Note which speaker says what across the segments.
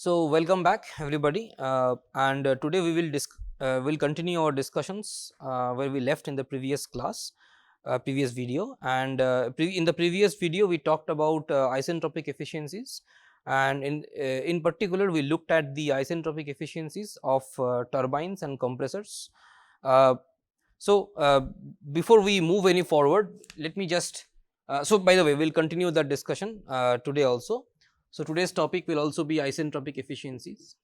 Speaker 1: So, welcome back everybody, and today we will continue our discussions where we left in the previous class, previous video, and in the previous video we talked about isentropic efficiencies, and in particular we looked at the isentropic efficiencies of turbines and compressors. Uh, so, before we move any forward, let me just by the way, we will continue that discussion today also. So, today's topic will also be isentropic efficiencies.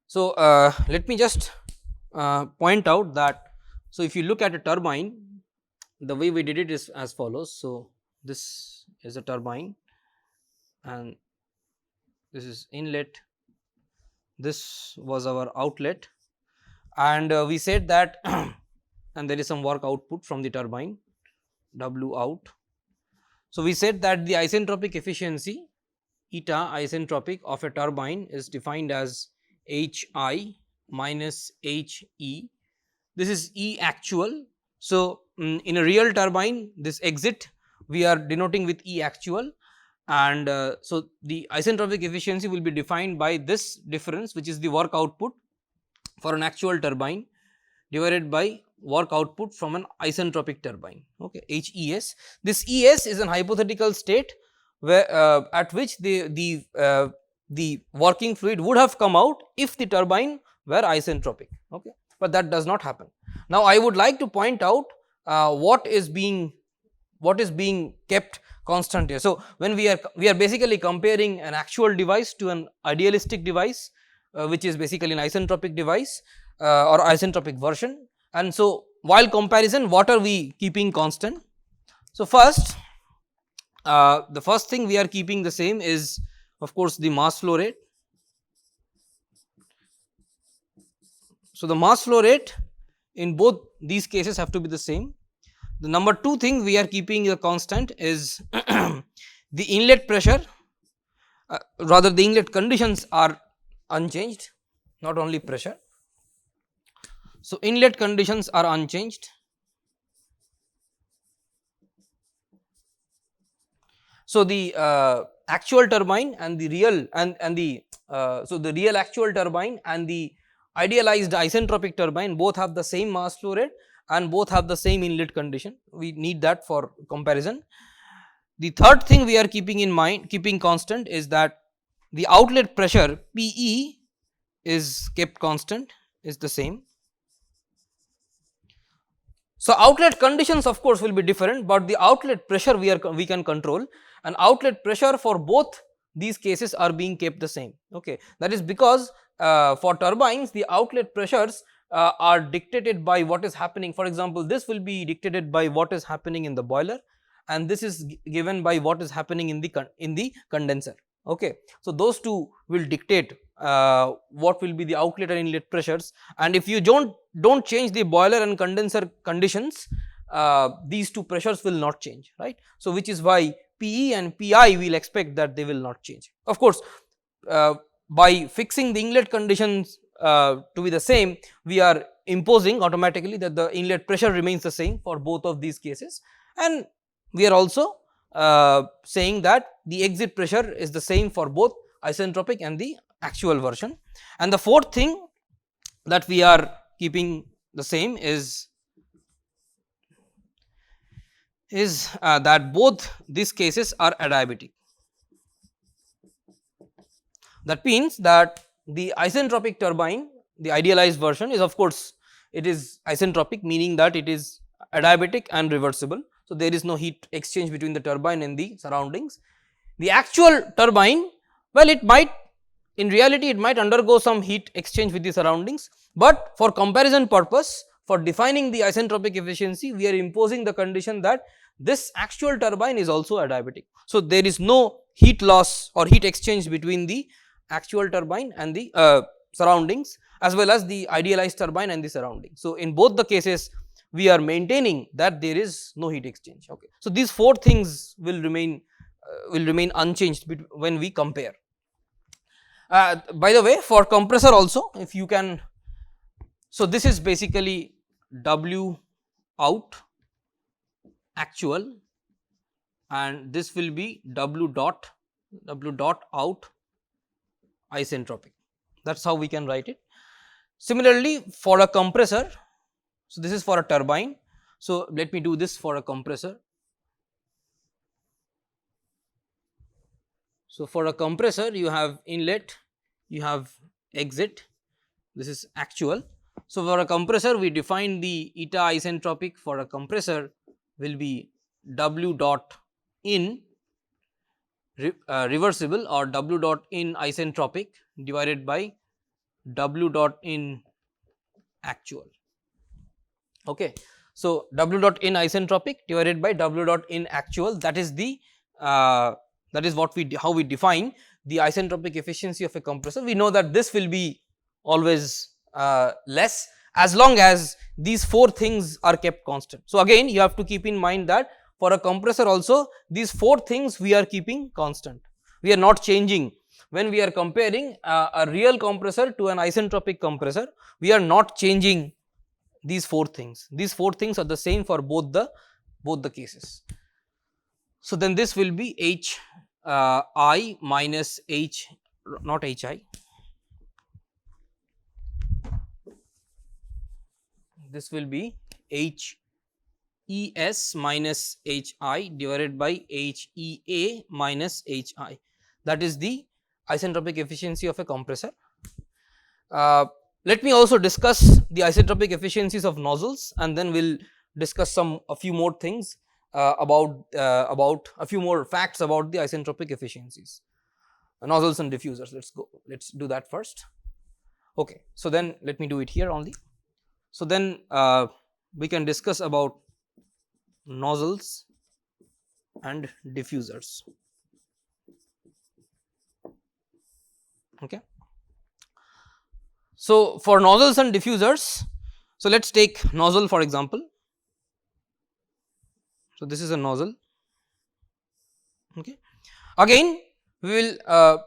Speaker 1: So, let me just point out that, so if you look at a turbine, the way we did it is as follows. So, this is a turbine and this is inlet, this was our outlet, and we said that and there is some work output from the turbine W out. So, we said that the isentropic efficiency eta isentropic of a turbine is defined as H I minus H E. This is E actual. So, in a real turbine, this exit we are denoting with E actual, and so the isentropic efficiency will be defined by this difference, which is the work output for an actual turbine divided by work output from an isentropic turbine. Okay, HES. This ES is an hypothetical state where at which the working fluid would have come out if the turbine were isentropic. Okay, but that does not happen. Now, I would like to point out what is being kept constant here. So, when we are basically comparing an actual device to an idealistic device, which is basically an isentropic device or isentropic version. And so, while comparison, what are we keeping constant? So, first the first thing we are keeping the same is, of course, the mass flow rate. So, the mass flow rate in both these cases have to be the same. The number two thing we are keeping a constant is the inlet pressure, rather the inlet conditions are unchanged, not only pressure. So, inlet conditions are unchanged. So, the actual turbine and the real and the so the real actual turbine and the idealized isentropic turbine both have the same mass flow rate and both have the same inlet condition. We need that for comparison. The third thing we are keeping in mind, keeping constant, is that the outlet pressure PE is kept constant, is the same. So, outlet conditions of course will be different, but the outlet pressure we can control, and outlet pressure for both these cases are being kept the same. Okay, that is because for turbines the outlet pressures are dictated by what is happening. For example, this will be dictated by what is happening in the boiler, and this is given by what is happening in the condenser. Okay, so those two will dictate what will be the outlet and inlet pressures, and if you don't change the boiler and condenser conditions, these two pressures will not change, right. So, which is why PE and PI we will expect that they will not change. Of course, by fixing the inlet conditions to be the same, we are imposing automatically that the inlet pressure remains the same for both of these cases, and we are also saying that the exit pressure is the same for both isentropic and the actual version. And the fourth thing that we are keeping the same is that both these cases are adiabatic. That means that the isentropic turbine, the idealized version, is of course it is isentropic, meaning that it is adiabatic and reversible. So, there is no heat exchange between the turbine and the surroundings. The actual turbine, well, it might, in reality it might undergo some heat exchange with the surroundings, but for comparison purpose, for defining the isentropic efficiency, we are imposing the condition that this actual turbine is also adiabatic. So, there is no heat loss or heat exchange between the actual turbine and the surroundings, as well as the idealized turbine and the surroundings. So, in both the cases we are maintaining that there is no heat exchange. Okay. So, these four things will remain unchanged when we compare. By the way, for compressor also, if you can So, this is basically W out actual, and this will be W dot out isentropic. That is how we can write it. Similarly, for a compressor, so this is for a turbine. So, let me do this for a compressor. So, for a compressor you have inlet, you have exit, this is actual. So, for a compressor we define the eta isentropic for a compressor will be W dot in reversible or W dot in isentropic divided by W dot in actual. Okay. So, W dot in isentropic divided by W dot in actual, that is the that is what how we define the isentropic efficiency of a compressor. We know that this will be always less as long as these 4 things are kept constant. So, again you have to keep in mind that for a compressor also these 4 things we are keeping constant, we are not changing. When we are comparing a real compressor to an isentropic compressor, we are not changing these 4 things. These 4 things are the same for both the cases. So, then this will be H I minus H, not H I, this will be H E S minus H I divided by H E A minus H I, that is the isentropic efficiency of a compressor. Let me also discuss the isentropic efficiencies of nozzles, and then we will discuss a few more things about a few more facts about the isentropic efficiencies, nozzles and diffusers. Let us do that first. Okay. So, then let me do it here only. So, then we can discuss about nozzles and diffusers. Okay. So, for nozzles and diffusers, so let us take nozzle for example. So, this is a nozzle. Okay. Again we will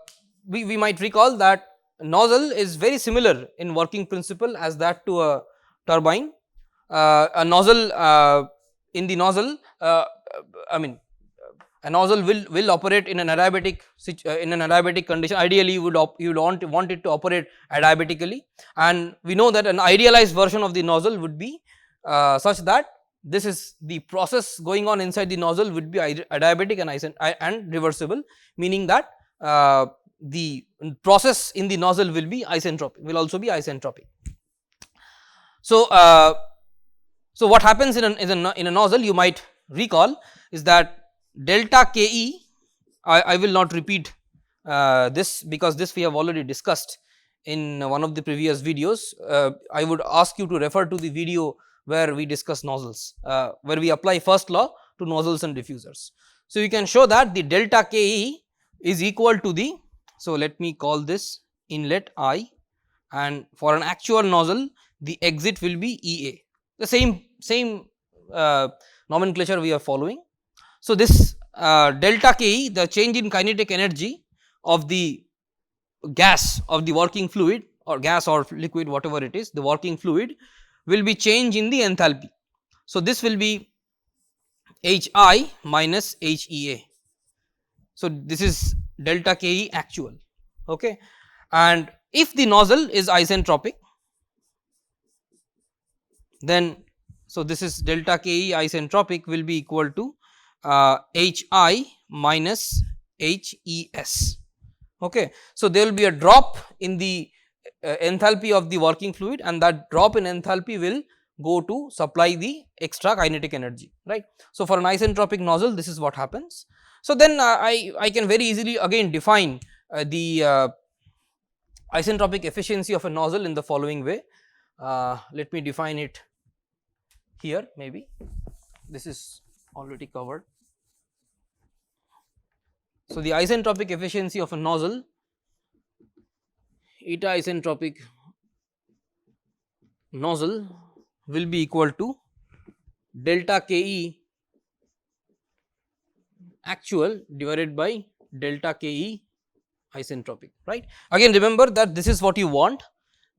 Speaker 1: we might recall that nozzle is very similar in working principle as that to a turbine. A nozzle in the nozzle I mean a nozzle will operate in an adiabatic condition. Ideally you would want it to operate adiabatically, and we know that an idealized version of the nozzle would be such that this is the process going on inside the nozzle would be adiabatic and reversible, meaning that the process in the nozzle will be isentropic, will also be isentropic. So, so what happens in a nozzle, you might recall, is that delta Ke, I will not repeat this because this we have already discussed in one of the previous videos. I would ask you to refer to the video where we discuss nozzles, where we apply first law to nozzles and diffusers. So, you can show that the delta Ke is equal to the, so let me call this inlet I, and for an actual nozzle the exit will be Ea, the same nomenclature we are following. So, this delta Ke, the change in kinetic energy of the gas of the working fluid, or gas or liquid whatever it is, the working fluid will be change in the enthalpy. So, this will be Hi minus Hea. So, this is delta Ke actual. Okay. And if the nozzle is isentropic, then so this is delta Ke isentropic will be equal to Hi minus Hes. Okay. So, there will be a drop in the enthalpy of the working fluid, and that drop in enthalpy will go to supply the extra kinetic energy, right. So, for an isentropic nozzle this is what happens. So, then I can very easily again define the isentropic efficiency of a nozzle in the following way. Let me define it here, maybe this is already covered. So, the isentropic efficiency of a nozzle, eta isentropic nozzle will be equal to delta Ke actual divided by delta Ke isentropic, right. Again remember that this is what you want,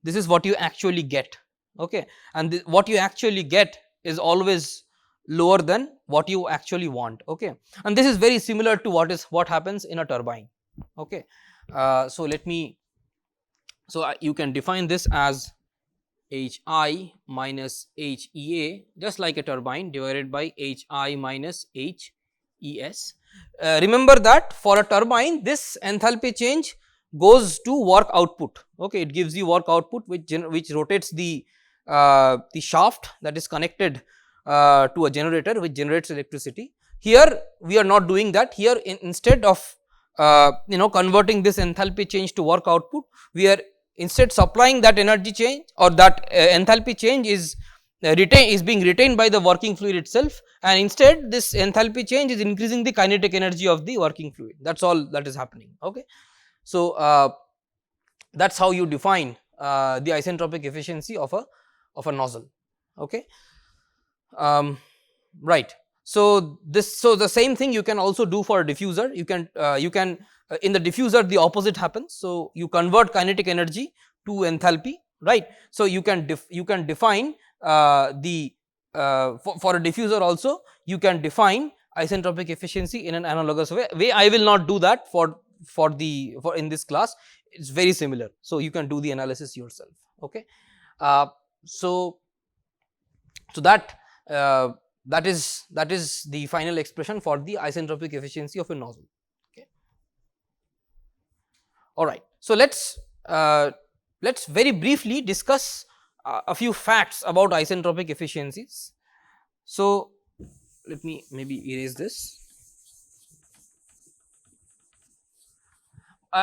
Speaker 1: this is what you actually get. okay, and what you actually get is always lower than what you actually want, okay, and this is very similar to what happens in a turbine, okay. So let me, so you can define this as Hi minus Hea, just like a turbine, divided by Hi minus Hes. Remember that for a turbine, this enthalpy change goes to work output, okay, it gives you work output which rotates the shaft that is connected to a generator which generates electricity. Here we are not doing that. Here instead of converting this enthalpy change to work output, we are instead supplying that energy change, or that enthalpy change is being retained by the working fluid itself, and instead this enthalpy change is increasing the kinetic energy of the working fluid. That is all that is happening, okay. So that is how you define the isentropic efficiency of a nozzle, okay. Right. So the same thing you can also do for a diffuser. You can in the diffuser the opposite happens. So you convert kinetic energy to enthalpy, right. So you can define the for a diffuser also you can define isentropic efficiency in an analogous way. I will not do that for in this class. It is very similar. So you can do the analysis yourself, okay. So that that is the final expression for the isentropic efficiency of a nozzle, okay. All right. So let's very briefly discuss a few facts about isentropic efficiencies. So let me maybe erase this.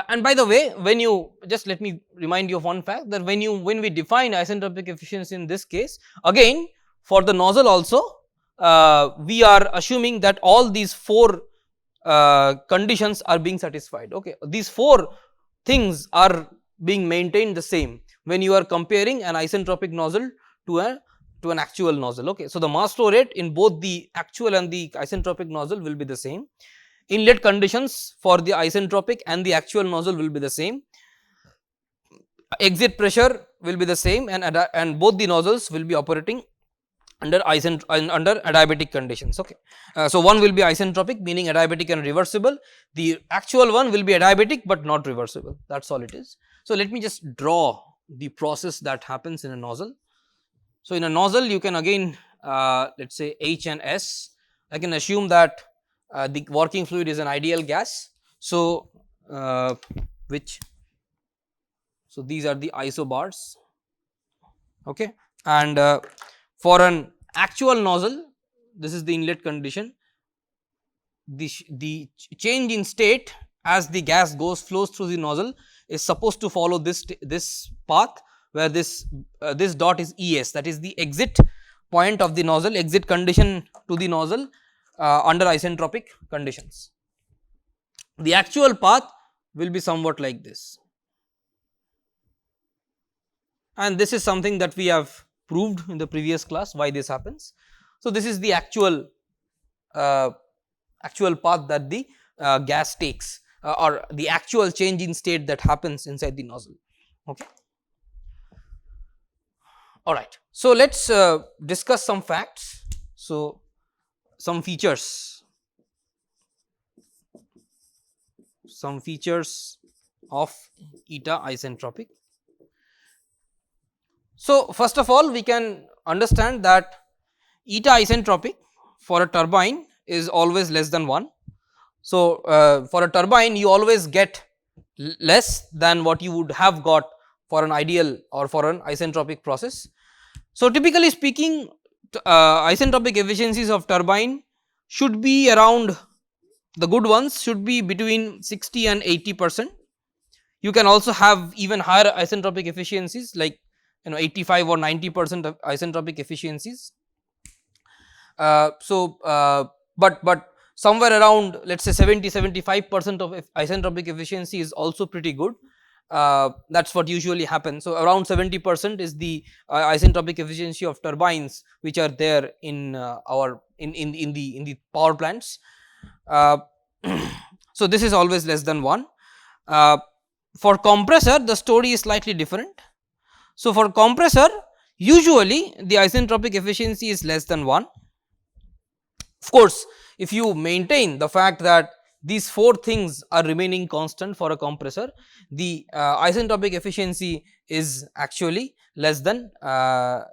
Speaker 1: And by the way, when you just let me remind you of one fact, that when we define isentropic efficiency in this case, again for the nozzle also we are assuming that all these four conditions are being satisfied, okay. These four things are being maintained the same when you are comparing an isentropic nozzle to an actual nozzle, okay. So the mass flow rate in both the actual and the isentropic nozzle will be the same. Inlet conditions for the isentropic and the actual nozzle will be the same. Exit pressure will be the same, and both the nozzles will be operating under adiabatic conditions, okay. So one will be isentropic, meaning adiabatic and reversible. The actual one will be adiabatic but not reversible. That is all it is. So let me just draw the process that happens in a nozzle. So in a nozzle you can again let us say H and S. I can assume that the working fluid is an ideal gas. So so these are the isobars, okay, and for an actual nozzle, this is the inlet condition. The change in state as the gas flows through the nozzle is supposed to follow this path, where this dot is ES, that is the exit point of the nozzle, exit condition to the nozzle under isentropic conditions. The actual path will be somewhat like this, and this is something that we have proved in the previous class why this happens. So this is the actual path that the gas takes, or the actual change in state that happens inside the nozzle, okay. All right. So let us discuss some facts. So some features of eta isentropic. So first of all, we can understand that eta isentropic for a turbine is always less than 1. So for a turbine you always get less than what you would have got for an ideal or for an isentropic process. So typically speaking, isentropic efficiencies of turbine should be around, the good ones should be between 60 and 80%. You can also have even higher isentropic efficiencies, like 85 or 90% of isentropic efficiencies. But somewhere around, let us say 70-75% of isentropic efficiency is also pretty good. That is what usually happens. So around 70% is the isentropic efficiency of turbines which are there in in the power plants. So this is always less than 1. For compressor the story is slightly different. So for compressor usually the isentropic efficiency is less than 1. Of course, if you maintain the fact that these 4 things are remaining constant for a compressor, the isentropic efficiency is actually less than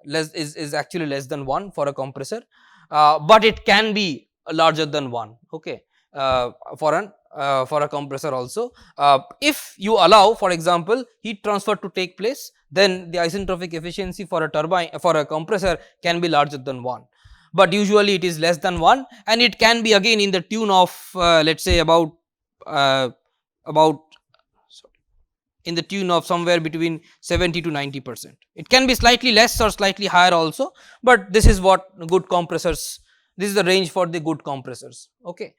Speaker 1: is actually less than 1 for a compressor, but it can be larger than 1, okay, for a compressor also. If you allow, for example, heat transfer to take place, then the isentropic efficiency for a turbine, for a compressor, can be larger than 1, but usually it is less than 1, and it can be again in the tune of let us say about uh, in the tune of somewhere between 70 to 90%. It can be slightly less or slightly higher also, but this is what good compressors, this is the range for the good compressors. Okay.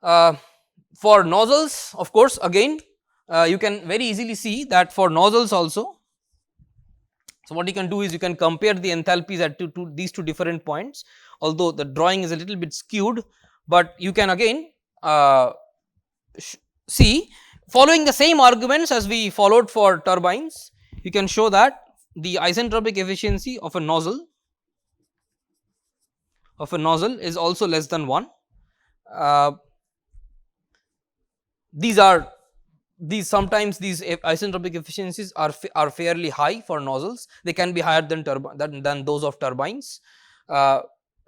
Speaker 1: For nozzles, of course, again you can very easily see that for nozzles also. So, what you can do is you can compare the enthalpies at these two different points, although the drawing is a little bit skewed, but you can again see, following the same arguments as we followed for turbines, you can show that the isentropic efficiency of a nozzle is also less than 1. These sometimes these isentropic efficiencies are fairly high for nozzles. They can be higher than those of turbines,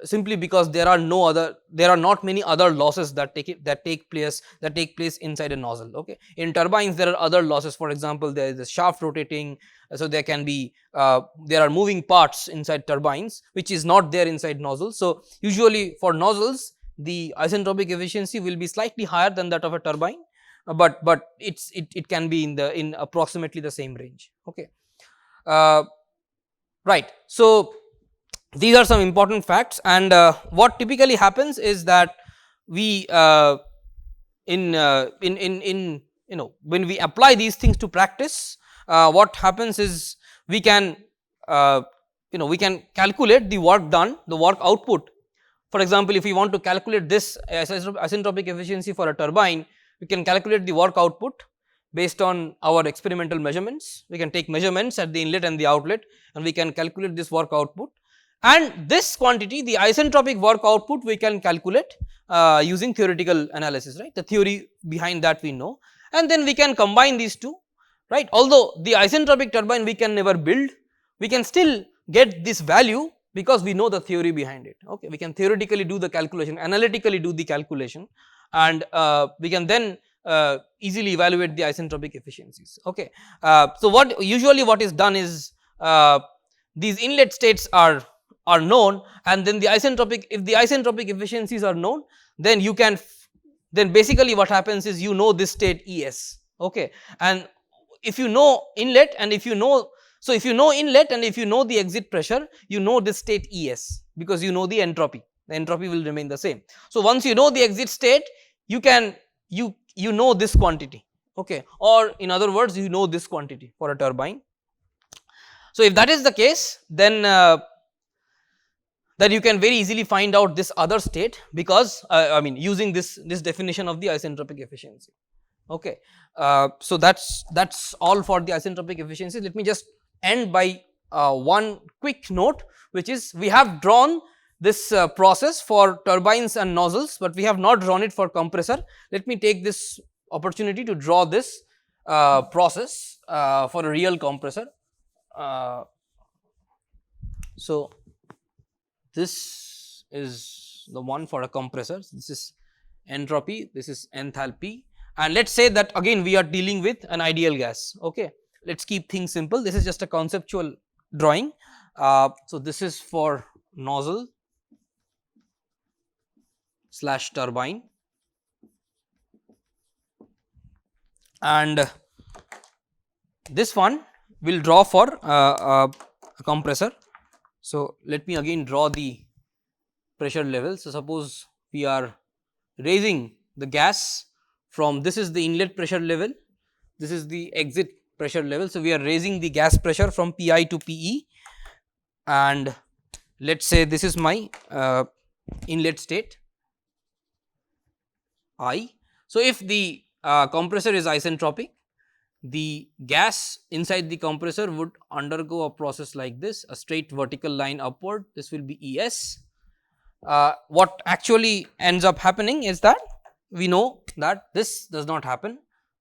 Speaker 1: simply because there are not many other losses that take place inside a nozzle. Okay, in turbines there are other losses. For example, there is a shaft rotating, so there can be there are moving parts inside turbines which is not there inside nozzles. So usually for nozzles the isentropic efficiency will be slightly higher than that of a turbine, but it can be in approximately the same range. Okay, right. So these are some important facts, and what typically happens is that we in when we apply these things to practice, what happens is we can we can calculate the work done, the work output. For example, if we want to calculate this isentropic efficiency for a turbine, we can calculate the work output based on our experimental measurements. We can take measurements at the inlet and the outlet, and we can calculate this work output, and this quantity, the isentropic work output, we can calculate using theoretical analysis, right. The theory behind that we know, and then we can combine these two, right. Although the isentropic turbine we can never build, we can still get this value because we know the theory behind it. Okay, we can theoretically do the calculation, analytically do the calculation, and we can then easily evaluate the isentropic efficiencies. Okay, so what is done is these inlet states are known, and then the isentropic, if the isentropic efficiencies are known, then you can then basically what happens is you know this state Es. Okay, and if you know inlet, and if you know, so if you know inlet and if you know the exit pressure, you know this state Es, because you know the entropy will remain the same. So once you know the exit state, you can you know this quantity. Okay, or in other words, you know this quantity for a turbine. So if that is the case, then you can very easily find out this other state, because I mean using this definition of the isentropic efficiency. Okay, so that's all for the isentropic efficiency. Let me just end by one quick note, which is we have drawn this process for turbines and nozzles, but we have not drawn it for compressor. Let me take this opportunity to draw this process for a real compressor. So this is the one for a compressor. This is entropy, this is enthalpy, and let us say that again we are dealing with an ideal gas. Okay, let us keep things simple. This is just a conceptual drawing. So this is for nozzle / turbine, and this one will draw for a compressor. So let me again draw the pressure level. So suppose we are raising the gas from, this is the inlet pressure level, this is the exit pressure level. So we are raising the gas pressure from Pi to Pe, and let us say this is my inlet state I. So if the compressor is isentropic, the gas inside the compressor would undergo a process like this, a straight vertical line upward, this will be Es. What actually ends up happening is that we know that this does not happen.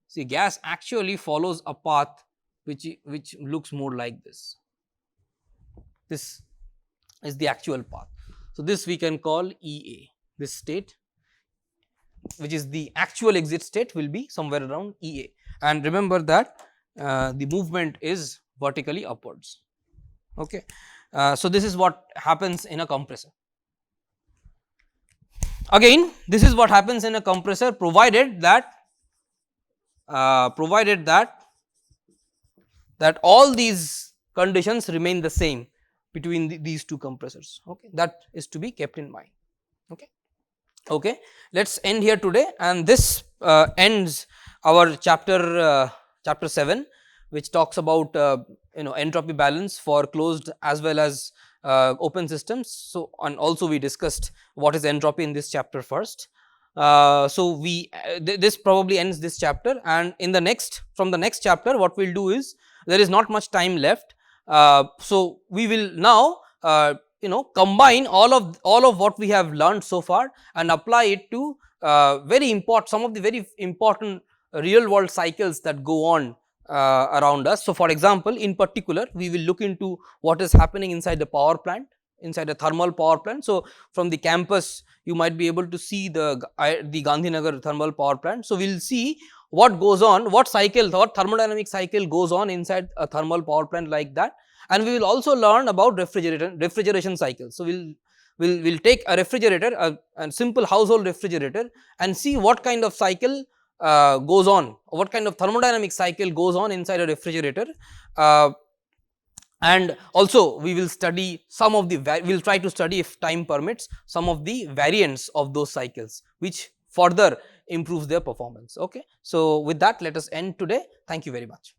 Speaker 1: See, gas actually follows a path which looks more like this. This is the actual path. So, this we can call EA, this state, which is the actual exit state, will be somewhere around EA, and remember that the movement is vertically upwards. Okay. So, this is what happens in a compressor. Again, this is what happens in a compressor, provided that all these conditions remain the same between these two compressors. Okay, that is to be kept in mind. Okay. Okay, let us end here today, and this ends our chapter 7, which talks about entropy balance for closed as well as open systems. So, and also we discussed what is entropy in this chapter first. So, we this probably ends this chapter, and in the next, from the next chapter, what we will do is, there is not much time left. So, we will now combine all of what we have learned so far and apply it to some of the very important real world cycles that go on around us. So, for example, in particular we will look into what is happening inside the power plant, inside a thermal power plant. So, from the campus you might be able to see the Gandhinagar thermal power plant. So, we will see what goes on, what thermodynamic cycle goes on inside a thermal power plant like that, and we will also learn about refrigeration cycles. So, we'll take a refrigerator, a simple household refrigerator, and see what kind of cycle goes on, what kind of thermodynamic cycle goes on inside a refrigerator. And also we will study some of the we will try to study, if time permits, some of the variants of those cycles which further improves their performance. Okay. So, with that, let us end today. Thank you very much.